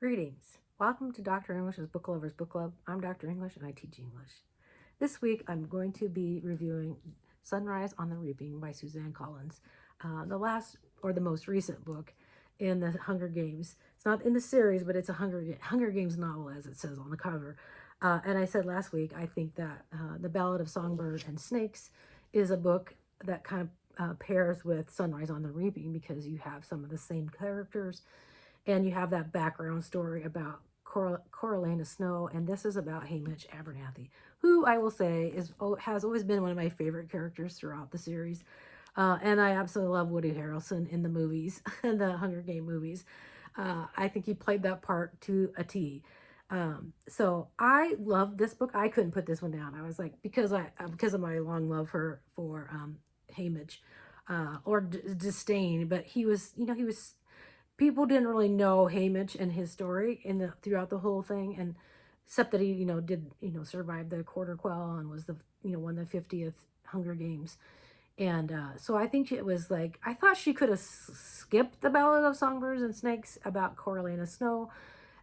Greetings. Welcome to Dr. English's Book Lovers Book Club. I'm Dr. English and I teach English. This week I'm going to be reviewing Sunrise on the Reaping by Suzanne Collins, the last or the most recent book in the Hunger Games. It's not in the series, but it's a Hunger Games novel, as it says on the cover. And I said last week, I think that The Ballad of Songbird and Snakes is a book that kind of pairs with Sunrise on the Reaping because you have some of the same characters and you have that background story about Coralina Snow, and this is about Hamish Abernathy, who I will say has always been one of my favorite characters throughout the series. And I absolutely love Woody Harrelson in the movies, in the Hunger Game movies. I think he played that part to a T. So I love this book. I couldn't put this one down. I was like, because of my long love for Hamish, or disdain, but he was people didn't really know Hamish and his story throughout the whole thing, and except that he did survive the quarter quell and was the won the 50th Hunger Games. And so I think it was like, I thought she could have skipped the Ballad of Songbirds and Snakes about Coralina Snow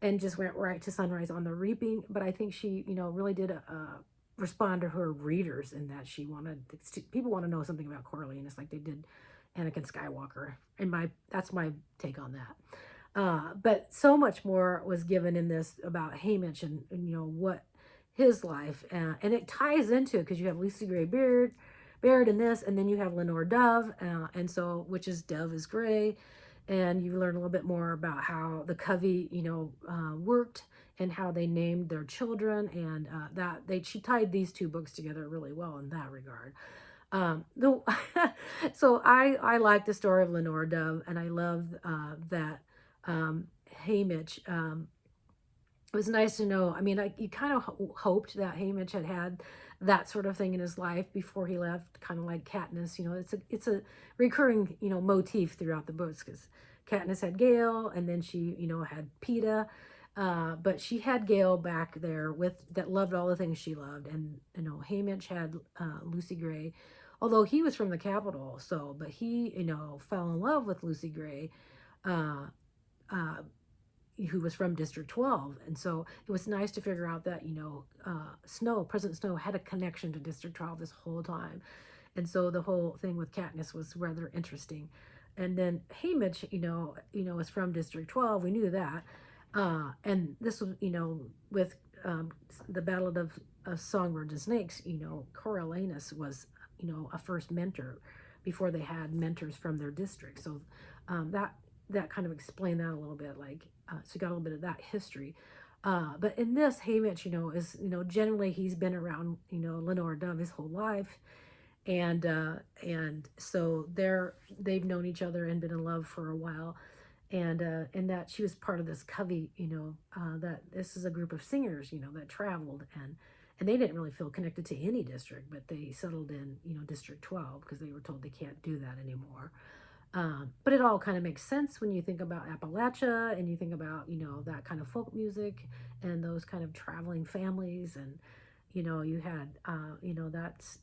and just went right to Sunrise on the Reaping, but I think she really did respond to her readers in that she wanted people want to know something about Coriolanus like they did Anakin Skywalker. And that's my take on that. But so much more was given in this about Hamish and what his life, and it ties into, because you have Lucy Gray Baird in this, and then you have Lenore Dove, and so which is Dove is Gray, and you learn a little bit more about how the Covey worked and how they named their children, and she tied these two books together really well in that regard. The, so I like the story of Lenore Dove, and I love that Hamish. It was nice to know. I mean, you kind of hoped that Hamish had that sort of thing in his life before he left, kind of like Katniss. It's a recurring motif throughout the books, because Katniss had Gale, and then she had Peeta. But she had Gale back there that loved all the things she loved, and Hamish had Lucy Gray, although he was from the capital. So, but he fell in love with Lucy Gray, uh, uh, who was from District 12, and so it was nice to figure out that President Snow had a connection to District 12 this whole time, and so the whole thing with Katniss was rather interesting. And then Hamish, was from District 12. We knew that. And this was, with the Battle of Songbirds and Snakes, Coriolanus was, a first mentor before they had mentors from their district. So that kind of explained that a little bit. So you got a little bit of that history. But in this, Hamish, is, generally he's been around, Lenore Dove his whole life. And so they've known each other and been in love for a while, and that she was part of this Covey, that this is a group of singers, that traveled, and they didn't really feel connected to any district, but they settled in, District 12, because they were told they can't do that anymore. But it all kind of makes sense when you think about Appalachia and you think about, that kind of folk music and those kind of traveling families. And, you had,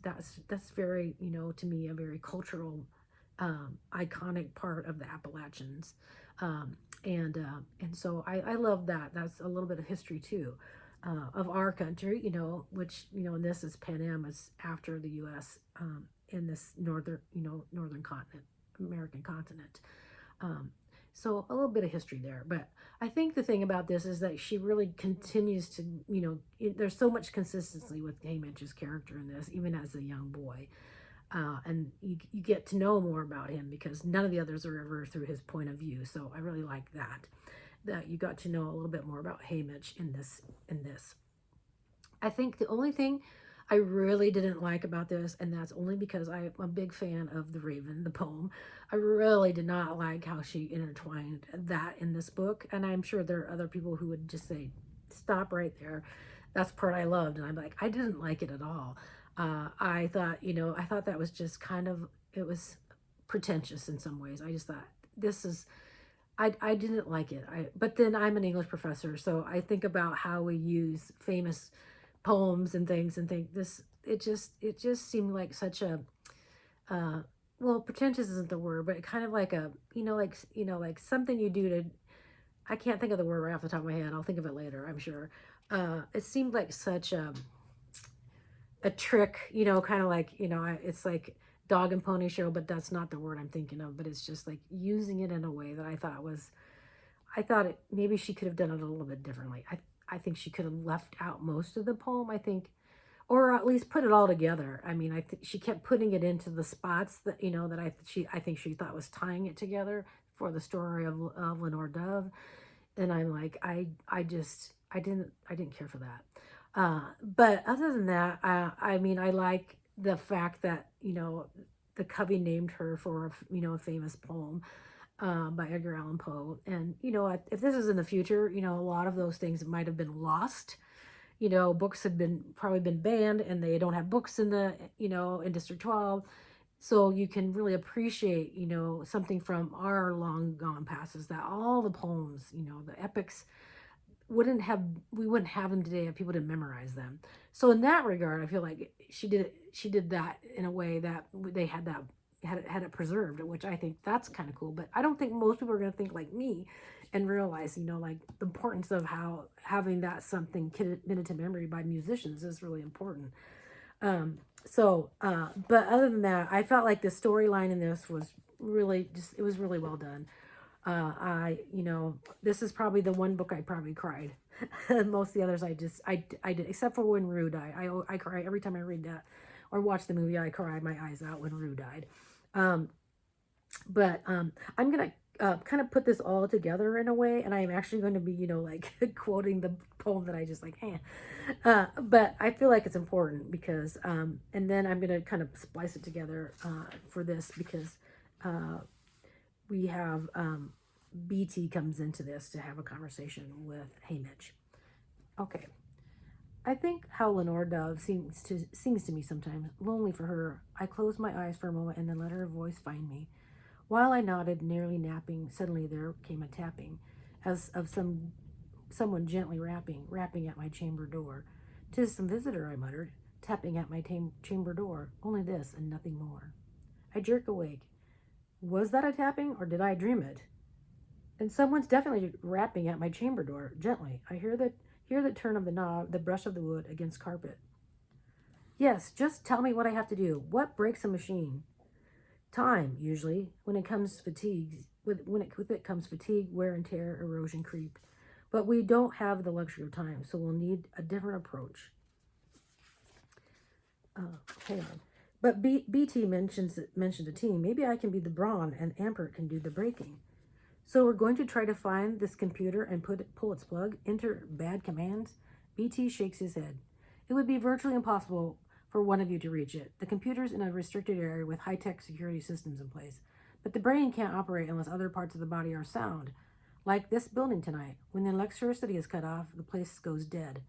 that's very, to me, a very cultural, iconic part of the Appalachians. And so I love that. That's a little bit of history too, of our country, which, and this is Pan Am, is after the U.S., in this northern continent. American continent. So a little bit of history there. But I think the thing about this is that she really continues to, there's so much consistency with Hamish's character in this, even as a young boy. And you get to know more about him because none of the others are ever through his point of view. So I really like that you got to know a little bit more about Hamish in this. I think the only thing I really didn't like about this, and that's only because I'm a big fan of The Raven, the poem. I really did not like how she intertwined that in this book, and I'm sure there are other people who would just say, stop right there. That's the part I loved, and I'm like, I didn't like it at all. I thought that was just kind of, it was pretentious in some ways. I just thought, this is, I didn't like it. But then I'm an English professor, so I think about how we use famous poems and things and think it just seemed like such a well, pretentious isn't the word, but kind of like a like something you do to, I can't think of the word right off the top of my head. I'll think of it later, I'm sure. It seemed like such a trick, kind of like, it's like dog and pony show, but that's not the word I'm thinking of. But it's just like using it in a way that I thought maybe she could have done it a little bit differently. I think she could have left out most of the poem, I think, or at least put it all together. I mean, she kept putting it into the spots that, that I think she thought was tying it together for the story of Lenore Dove. And I'm like, I didn't care for that. But other than that, I mean, I like the fact that, the Covey named her for, a famous poem by Edgar Allan Poe. And, if this is in the future, a lot of those things might have been lost. Books have probably been banned, and they don't have books in in District 12. So you can really appreciate, something from our long gone past is that all the poems, the epics we wouldn't have them today if people didn't memorize them. So in that regard, I feel like she did that in a way that they had it preserved, which I think that's kind of cool. But I don't think most people are going to think like me and realize, like the importance of how having that something committed to memory by musicians is really important. But other than that, I felt like the storyline in this was it was really well done. This is probably the one book I probably cried. Most of the others I did, except for when Rue died. I cry every time I read that or watch the movie. I cry my eyes out when Rue died. I'm going to kind of put this all together in a way, and I'm actually going to be, like quoting the poem that I just like, but I feel like it's important because, and then I'm going to kind of splice it together for this because we have BT comes into this to have a conversation with Haymitch. Okay. I think how Lenore Dove sings to me sometimes, lonely for her. I closed my eyes for a moment and then let her voice find me. While I nodded, nearly napping, suddenly there came a tapping, as of someone gently rapping at my chamber door. "'Tis some visitor," I muttered, tapping at my chamber door. Only this and nothing more. I jerk awake. Was that a tapping, or did I dream it? And someone's definitely rapping at my chamber door, gently. I hear the turn of the knob, the brush of the wood against carpet. Yes, just tell me what I have to do. What breaks a machine? Time, usually. When it comes fatigue, with it comes fatigue, wear and tear, erosion, creep. But we don't have the luxury of time, so we'll need a different approach. Hang on. But BT mentioned a team. Maybe I can be the brawn and Ampert can do the breaking. So we're going to try to find this computer and pull its plug, enter bad commands? BT shakes his head. It would be virtually impossible for one of you to reach it. The computer's in a restricted area with high-tech security systems in place. But the brain can't operate unless other parts of the body are sound. Like this building tonight. When the electricity is cut off, the place goes dead.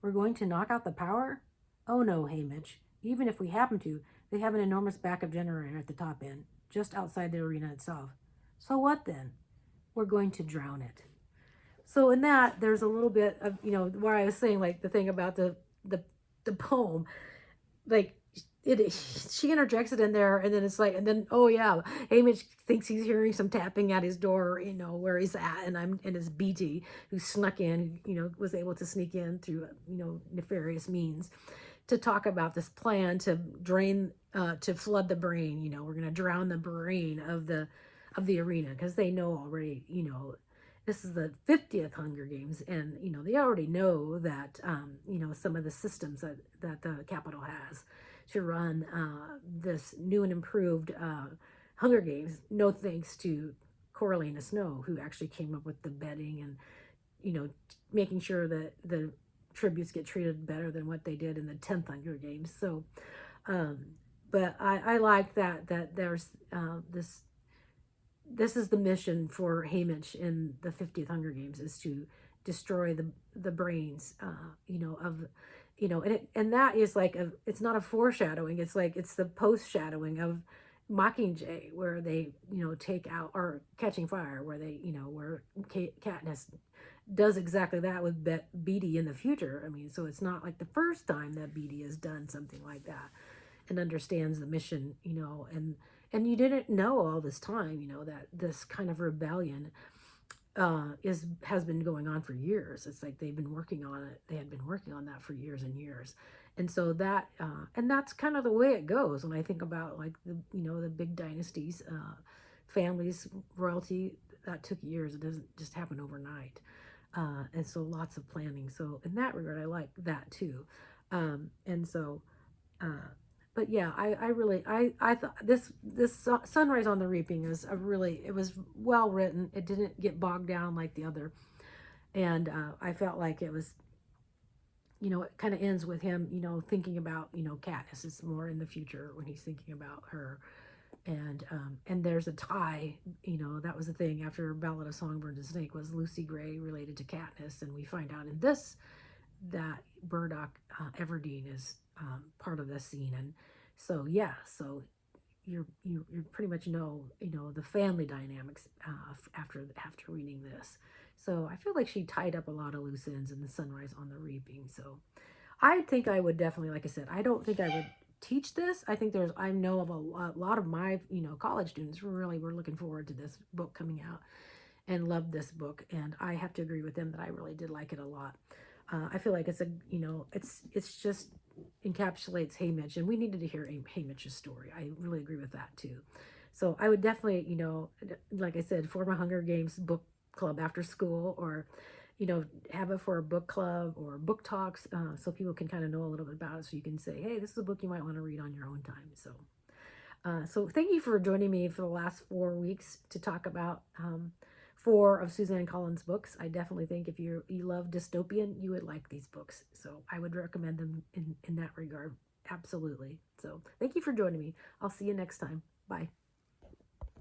We're going to knock out the power? Oh no, Haymitch. Even if we happen to, they have an enormous backup generator at the top end, just outside the arena itself. So what then? We're going to drown it. So in that, there's a little bit of, where I was saying, like, the thing about the poem, like, she interjects it in there, and then it's like, and then, oh yeah, Haymitch thinks he's hearing some tapping at his door, where he's at, and it's BT who snuck in, was able to sneak in through, nefarious means to talk about this plan to drain, to flood the brain. We're going to drown the brain of the arena, because they know already, this is the 50th Hunger Games, and they already know that some of the systems that the Capitol has to run this new and improved Hunger Games. No thanks to Coralina Snow, who actually came up with the betting and making sure that the tributes get treated better than what they did in the 10th Hunger Games. So, but I like that there's this is the mission for Haymitch in the 50th Hunger Games, is to destroy the brains, and that is like it's not a foreshadowing. It's like, it's the post-shadowing of Mockingjay, where they, take out, or Catching Fire, where they, where Katniss does exactly that with Beetee in the future. I mean, so it's not like the first time that Beetee has done something like that and understands the mission, and you didn't know all this time, that this kind of rebellion has been going on for years. It's like they've been working on it. They had been working on that for years and years, and so that and that's kind of the way it goes. When I think about like the big dynasties, families, royalty, that took years. It doesn't just happen overnight, and so lots of planning. So in that regard, I like that too, and so. Uh, but yeah, I really I thought Sunrise on the Reaping is a really, it was well written. It didn't get bogged down like the other, and I felt like it was, it kind of ends with him, thinking about, Katniss. It's more in the future when he's thinking about her, and there's a tie. That was the thing after Ballad of Songbird and Snake, was Lucy Gray related to Katniss, and we find out in this that Burdock Everdeen is part of this scene, and so yeah, so you pretty much know the family dynamics after reading this. So I feel like she tied up a lot of loose ends in the Sunrise on the Reaping. So I think I would definitely, like I said, I don't think I would teach this. I know of a lot of my college students really were looking forward to this book coming out and loved this book, and I have to agree with them that I really did like it a lot. I feel like it's just encapsulates Haymitch, and we needed to hear Haymitch's story. I really agree with that too. So I would definitely, like I said, form a Hunger Games book club after school, or have it for a book club or book talks, so people can kind of know a little bit about it. So you can say, hey, this is a book you might want to read on your own time. So thank you for joining me for the last 4 weeks to talk about 4 of Suzanne Collins' books. I definitely think if you love dystopian, you would like these books. So I would recommend them in that regard. Absolutely. So thank you for joining me. I'll see you next time. Bye.